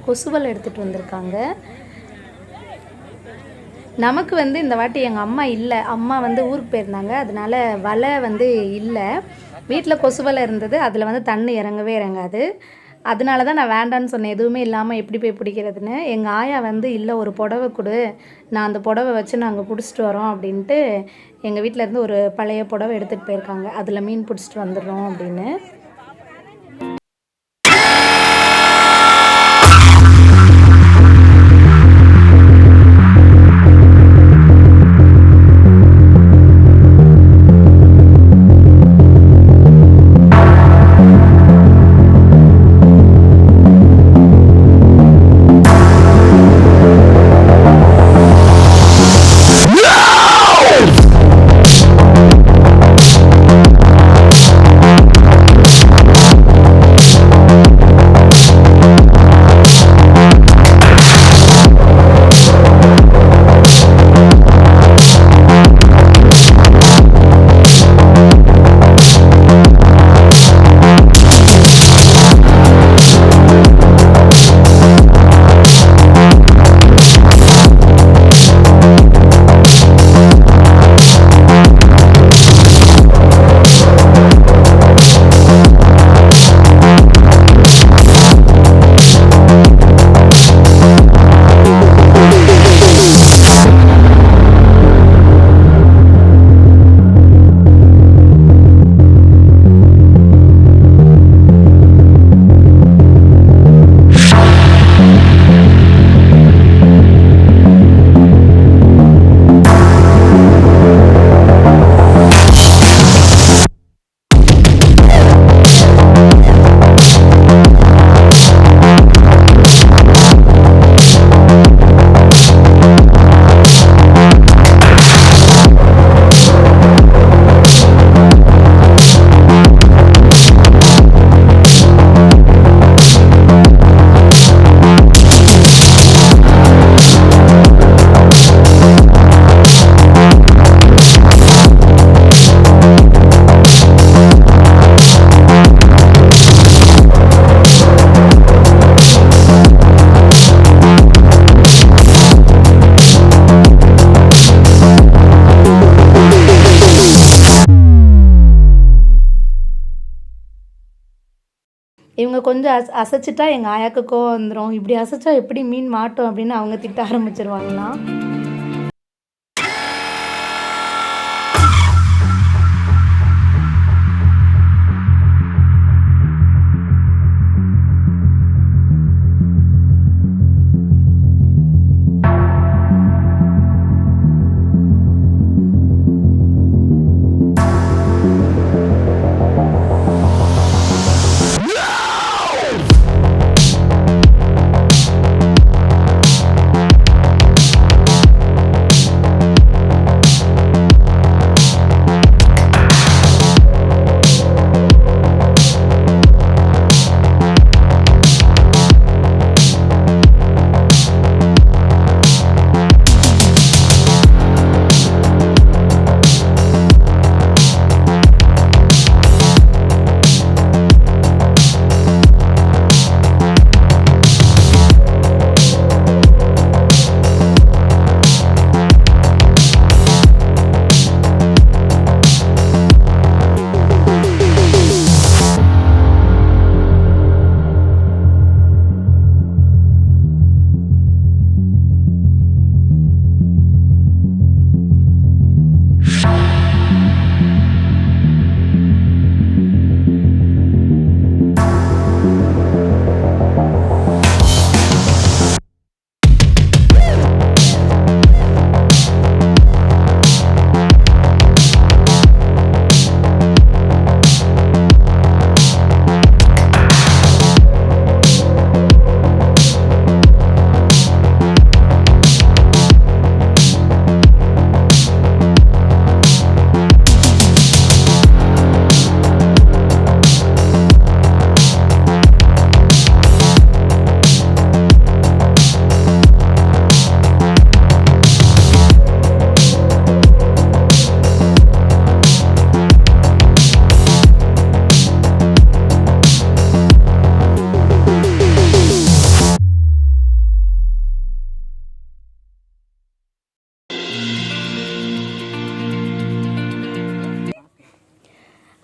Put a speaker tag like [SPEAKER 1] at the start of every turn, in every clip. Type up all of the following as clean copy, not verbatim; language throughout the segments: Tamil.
[SPEAKER 1] கொசுவலை எடுத்துகிட்டு வந்திருக்காங்க. நமக்கு இந்த வாட்டி எங்கள் அம்மா இல்லை, அம்மா ஊருக்கு போயிருந்தாங்க. அதனால வலை இல்லை, வீட்டில் கொசுவலை இருந்தது. அதில் தண்ணி இறங்கவே இறங்காது. அதனால தான் நான் வேண்டான்னு சொன்னேன், எதுவுமே இல்லாமல் எப்படி போய் பிடிக்கிறதுன்னு. எங்கள் ஆயா இல்லை ஒரு புடவை கொடு, நான் அந்த புடவை வச்சு நாங்கள் பிடிச்சிட்டு வரோம் அப்படின்ட்டு எங்கள் வீட்டிலேருந்து ஒரு பழைய புடவை எடுத்துகிட்டு போயிருக்காங்க. அதில் மீன் பிடிச்சிட்டு வந்துடுறோம் அப்படின்னு. இவங்க கொஞ்சம் அசைச்சிட்டா எங்கள் ஆயாக்கு கோவம் வந்துடும். இப்படி அசைச்சா எப்படி மீன் மாட்டோம் அப்படின்னு அவங்க திட்ட ஆரம்பிச்சிருவாங்களாம்.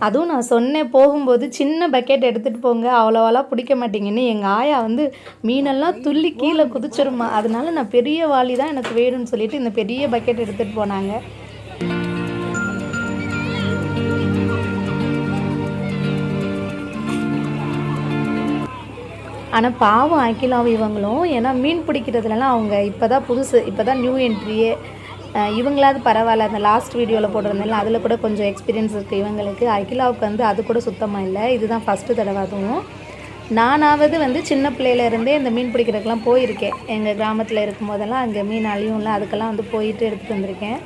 [SPEAKER 1] அதுவும் நான் சொன்னேன் போகும்போது சின்ன பக்கெட் எடுத்துகிட்டு போங்க, அவ்வளோவெல்லாம் பிடிக்க மாட்டீங்கன்னு. எங்கள் ஆயா வந்து மீனெல்லாம் துள்ளி கீழே குதிச்சிருமா, அதனால நான் பெரிய வாளி தான் எனக்கு வேணும்னு சொல்லிட்டு இந்த பெரிய பக்கெட் எடுத்துகிட்டு போனாங்க. ஆனால் பாவம் அகிலாவும் இவங்களும், ஏன்னா மீன் பிடிக்கிறதுலலாம் அவங்க இப்போ தான் புதுசு, இப்போ தான் நியூ என்ட்ரியே. இவங்களாவது பரவாயில்ல, அந்த லாஸ்ட் வீடியோவில் போட்டிருந்தால அதில் கூட கொஞ்சம் எக்ஸ்பீரியன்ஸ் இருக்குது இவங்களுக்கு. அகிலாவுக்கு வந்து அது கூட சுத்தமாக இல்லை, இதுதான் ஃபஸ்ட்டு தடவை. அதுவும் நானாவது வந்து சின்ன பிள்ளையிலேருந்தே இந்த மீன் பிடிக்கிறதுக்கெலாம் போயிருக்கேன். எங்கள் கிராமத்தில் இருக்கும் போதெல்லாம் அங்கே மீன் அழியும்ல, அதுக்கெல்லாம் வந்து போயிட்டு எடுத்துகிட்டு வந்திருக்கேன்.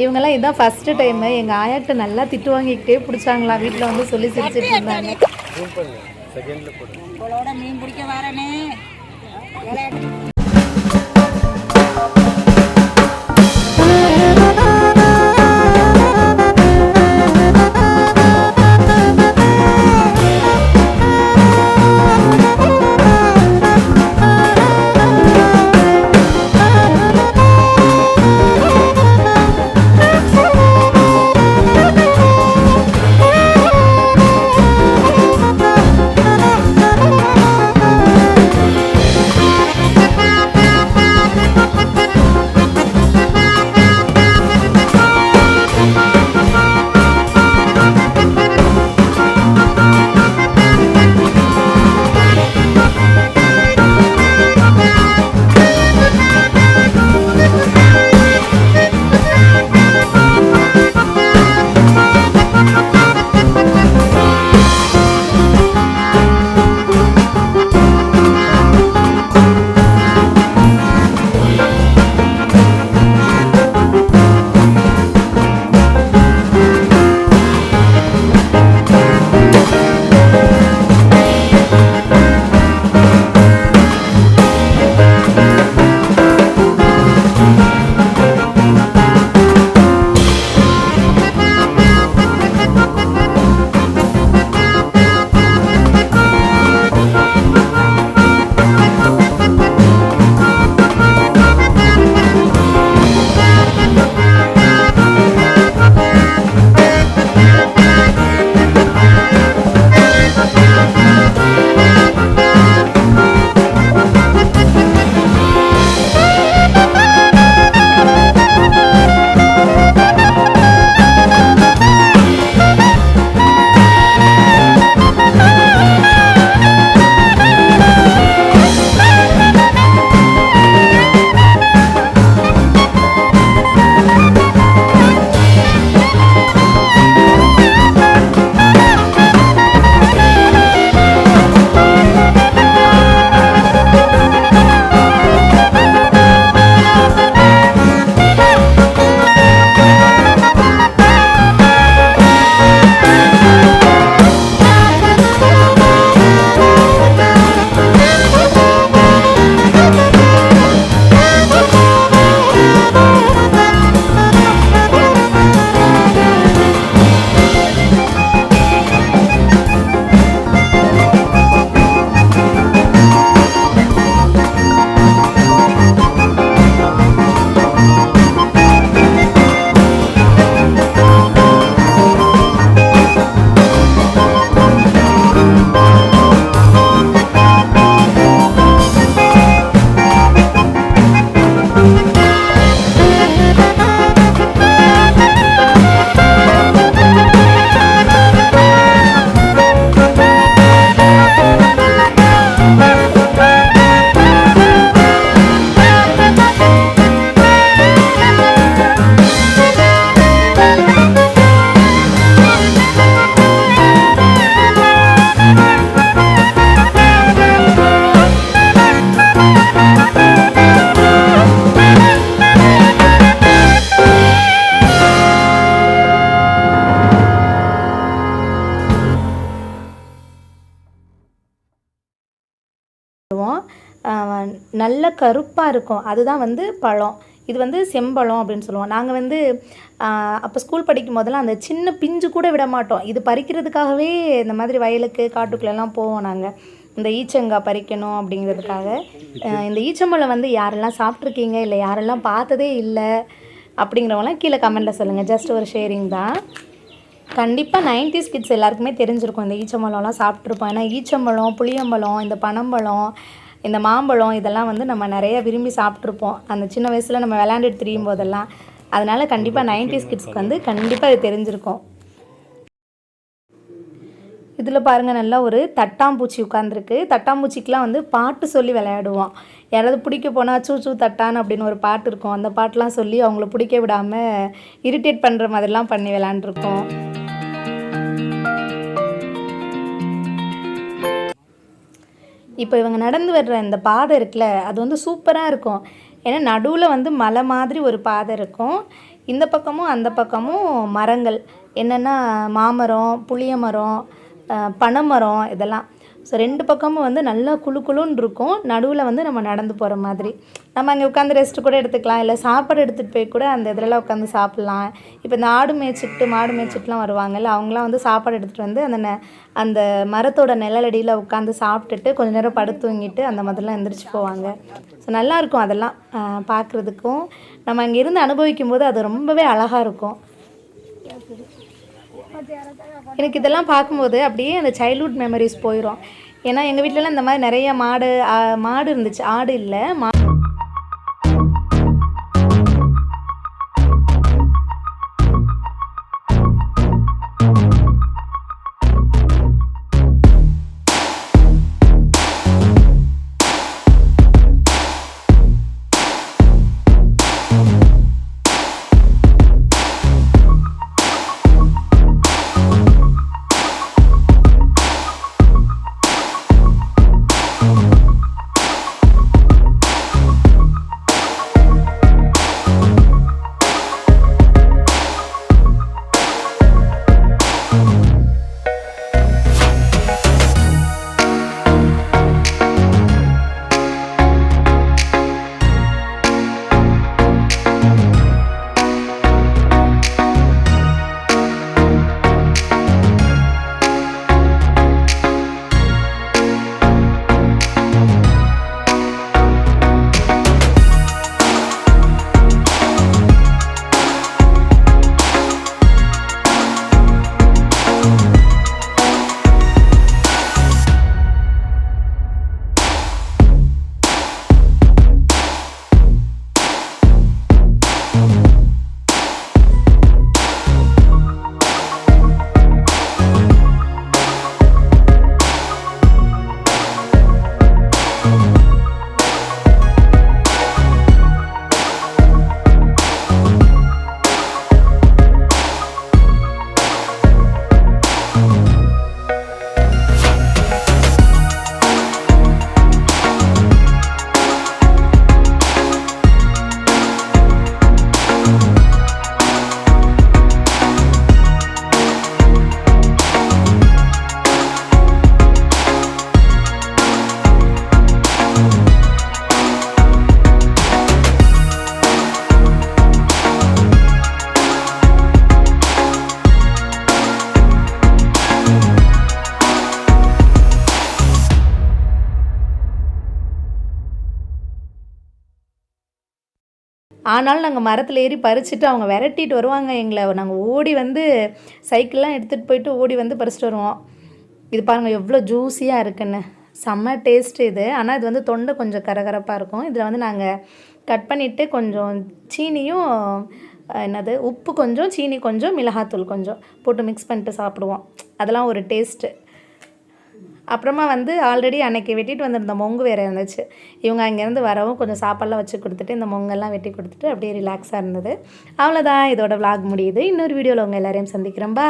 [SPEAKER 1] இவங்கெல்லாம் இதுதான் ஃபஸ்ட்டு டைமு. எங்கள் ஆயாக்கிட்ட நல்லா திட்டு வாங்கிக்கிட்டே பிடிச்சாங்களா, வீட்டில் வந்து சொல்லி சிரிச்சிட்டு இருந்தாங்க. மீன் பிடிக்க வரனே
[SPEAKER 2] நல்ல கருப்பாக இருக்கும், அதுதான் வந்து பழம். இது வந்து செம்பழம் அப்படின்னு சொல்லுவோம். நாங்கள் வந்து அப்போ ஸ்கூல் படிக்கும் போதெல்லாம் அந்த சின்ன பிஞ்சு கூட விட மாட்டோம். இது பறிக்கிறதுக்காகவே இந்த மாதிரி வயலுக்கு காட்டுக்குள்ளெல்லாம் போவோம் நாங்கள், இந்த ஈச்சங்காய் பறிக்கணும் அப்படிங்கிறதுக்காக. இந்த ஈச்சம்பழம் வந்து யாரெல்லாம் சாப்பிட்ருக்கீங்க, இல்லை யாரெல்லாம் பார்த்ததே இல்லை அப்படிங்கிறவங்களாம் கீழே கமெண்ட்டில் சொல்லுங்கள். ஜஸ்ட் ஒரு ஷேரிங் தான். கண்டிப்பாக 90s கிட்ஸ் எல்லாருக்குமே தெரிஞ்சிருக்கும் இந்த ஈச்சம்பழம்லாம் சாப்பிட்ருப்போம். ஏன்னா ஈச்சம்பழம், புளியம்பழம், இந்த பனம்பழம், இந்த மாம்பழம் இதெல்லாம் வந்து நம்ம நிறைய விரும்பி சாப்பிட்ருப்போம் அந்த சின்ன வயசில் நம்ம விளையாண்டுட்டு திரியும் போதெல்லாம். அதனால் கண்டிப்பாக 90s கிட்ஸ்க்கு வந்து கண்டிப்பாக இது தெரிஞ்சிருக்கும். இதில் பாருங்கள், நல்லா ஒரு தட்டாம்பூச்சி உட்காந்துருக்கு. தட்டாம்பூச்சிக்கெலாம் வந்து பாட்டு சொல்லி விளையாடுவோம். யாராவது பிடிக்க போனால் சூ சூ தட்டான் அப்படின்னு ஒரு பாட்டு இருக்கும். அந்த பாட்டெலாம் சொல்லி அவங்கள பிடிக்க விடாமல் இரிட்டேட் பண்ணுற மாதிரிலாம் பண்ணி விளையாண்டுருக்கோம். இப்போ இவங்க நடந்து வர்ற இந்த பாதை இருக்குல்ல, அது வந்து சூப்பராக இருக்கும். ஏன்னா நடுவில் வந்து மலை மாதிரி ஒரு பாதை இருக்கும். இந்த பக்கமும் அந்த பக்கமும் மரங்கள், என்னென்னா மாமரம், புளிய மரம், பனைமரம் இதெல்லாம். ஸோ 2 பக்கமும் வந்து நல்லா குளுன்னு இருக்கும். நடுவில் வந்து நம்ம நடந்து போகிற மாதிரி. நம்ம அங்கே உட்காந்து ரெஸ்ட்டு கூட எடுத்துக்கலாம், இல்லை சாப்பாடு எடுத்துகிட்டு போய் கூட அந்த இதிலலாம் உட்காந்து சாப்பிட்லாம். இப்போ இந்த ஆடு மேய்ச்சிட்டுலாம் வருவாங்கல்ல, அவங்களாம் வந்து சாப்பாடு எடுத்துகிட்டு வந்து அந்த மரத்தோட நிழலடியில் உட்காந்து சாப்பிட்டுட்டு கொஞ்சம் நேரம் படுத்து தூங்கிட்டு அந்த மாதிரிலாம் எந்திரிச்சு போவாங்க. ஸோ நல்லாயிருக்கும் அதெல்லாம் பார்க்குறதுக்கும். நம்ம அங்கே இருந்து அனுபவிக்கும் போது அது ரொம்பவே அழகாக இருக்கும். எனக்கு இதெல்லாம் பார்க்கும்போது அப்படியே அந்த சைல்ட்ஹுட் மெமரிஸ் போயிடும். ஏன்னா எங்கள் வீட்டிலலாம் இந்த மாதிரி நிறைய மாடு இருந்துச்சு. ஆடு இல்லை, ஆனாலும் நாங்கள் மரத்தில் ஏறி பறிச்சுட்டு அவங்க விரட்டிட்டு வருவாங்க எங்களை. நாங்கள் ஓடி வந்து சைக்கிள்லாம் எடுத்துகிட்டு போயிட்டு ஓடி வந்து பறிச்சுட்டு வருவோம். இது பாருங்கள் எவ்வளோ ஜூஸியாக இருக்குன்னு, செம்ம டேஸ்ட்டு இது. ஆனால் இது வந்து தொண்டை கொஞ்சம் கரகரப்பாக இருக்கும். இதில் வந்து நாங்கள் கட் பண்ணிவிட்டு கொஞ்சம் சீனியும் உப்பு கொஞ்சம், சீனி கொஞ்சம், மிளகாத்தூள் கொஞ்சம் போட்டு மிக்ஸ் பண்ணிட்டு சாப்பிடுவோம். அதெல்லாம் ஒரு டேஸ்ட்டு. அப்புறமா வந்து ஆல்ரெடி அன்றைக்கி வெட்டிட்டு வந்திருந்த மொங்கு வேறு இருந்துச்சு. இவங்க அங்கேருந்து வரவும் கொஞ்சம் சாப்பாடெலாம் வச்சு கொடுத்துட்டு இந்த மொங்கெல்லாம் வெட்டி கொடுத்துட்டு அப்படியே ரிலாக்ஸாக இருந்தது. அவ்வளோதான், இதோட விளாக் முடியுது. இன்னொரு வீடியோவில் உங்கள் எல்லாரையும் சந்திக்கிறேன். பாய்.